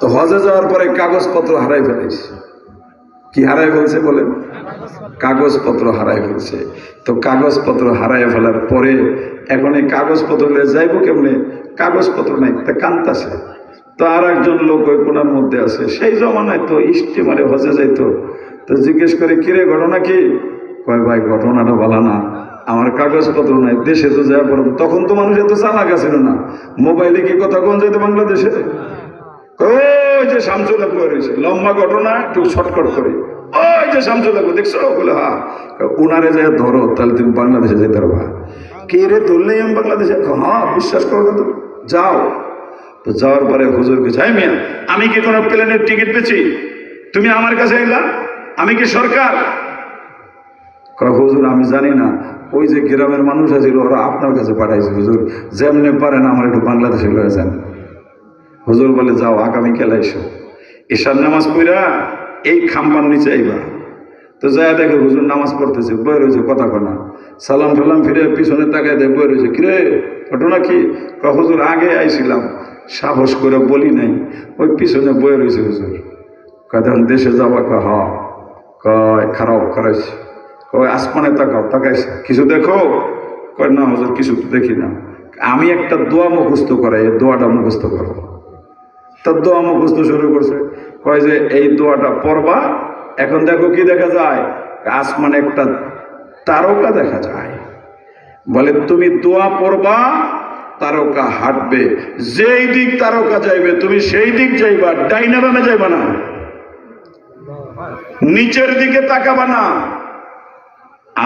তো হজে যাওয়ার পরে কাগজপত্র হারাই ফেলেছে। কি হারাই ফেলছে বলেন? কাগজপত্র হারাই ফেলছে। তো কাগজপত্র হারাই ফেলার পরে এখন এই কাগজপত্র যাইবো কেমনে? কাগজপত্র নাই, তা কান্তাছে। তো আর একজন লোক ওই কোনার মধ্যে আছে, সেই জমানায় তো স্টিমারে হজে যাইতো। তো জিজ্ঞেস করে, কিরে ঘটনা কি? কয় ভাই ঘটনাটা ভালো না, আমার কাগজপত্র নাই, দেশে তো যাওয়া পড়ব। তখন তো মানুষ এত চালাক ছিল না, মোবাইলে কি কথা কোন যাইতো বাংলাদেশে? ওই যে শামসুল্লাহ রয়েছে, লম্বা ঘটনা একটু শর্টকাট করে, ওই যে শামসুল্লাহ দেখছো বলে, হ্যাঁ। উনারে যায় ধরো, তাহলে তুমি বাংলাদেশে যেতে পারবা। কে রে ধরলেই আমি বাংলাদেশে? হ্যাঁ, বিশ্বাস করো না তো, যাও। তো যাওয়ার পরে হুজুরকে চাই, মিয়া আমি কি কোনো প্লেনের টিকিট পেয়েছি? তুমি আমার কাছে এলা, আমি কি সরকার? হুজুর আমি জানি না, ওই যে গ্রামের মানুষ আছে ওরা আপনার কাছে পাঠাইছে। হুজুর যেমনি পারেন আমার একটু বাংলাদেশে লয়ে যান। হুজুর বলে, যাও, আগামীকাল এসো, ঈশার নামাজ পড়া এই খাম্বার নিচে আইবা। তো যায় দেখে হুজুর নামাজ পড়তেছে, বয়ে রয়েছে, কথা কনা, সালাম টালাম ফিরে পিছনে তাকায় দেয়, বয়ে রয়েছে। কিরে ঘটনা কি? হুজুর আগে আইছিলাম, সাহস করে বলি নাই, ওই পিছনে বয়ে রয়েছে হুজুর। কখন দেশে যাবা? হ। কয় খারাপ খারাইছে। কয় আসমানে তাকাও, তাকাইছে, কিছু দেখো? কয় না হুজুর, কিছু তো দেখি না। আমি একটা দোয়া মুখস্থ করাই, এই দোয়াটা মুখস্থ করো। তার দোয়া মুখস্থ শুরু করছে। কয় যে এই দোয়াটা পড়বা, এখন দেখো কি দেখা যায়? আসমানে একটা তারকা দেখা যায়। বলে তুমি দোয়া পড়বা, তারকা হাঁটবে, যেই দিক তারকা যাইবে তুমি সেই দিক যাইবা, ডাইনা বামে যাইবা না, নিচের দিকে তাকাবা না।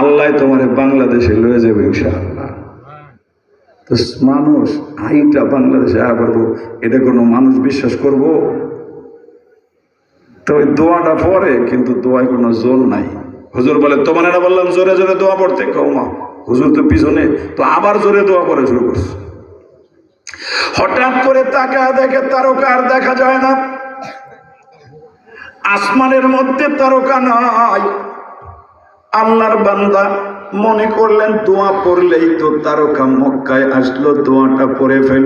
আল্লাহ তোমার বাংলাদেশে লয়ে যাবে ইনশাআল্লাহ। তো মানুষ আইটা বাংলাদেশে আয়া পারবো, এটা কোনো মানুষ বিশ্বাস করব? তো ওই দোয়াটা পড়ে, কিন্তু দোয়ায় কোনো জোর নাই। হুজুর বলে, তোমার না বললাম জোরে জোরে দোয়া পড়তে? কৌমা হুজুর তো পিছনে, তো আবার জোরে দোয়া পড়ে শুরু করছে। হঠাৎ করে তাকায় দেখে তারকা আর দেখা যায় না, আসমানের মধ্যে তারকা নাই। আল্লাহর বান্দা মনে করলেন দোয়া পড়লেই তো তারকা মক্কায় আসলো, দোয়াটা পড়ে ফেল।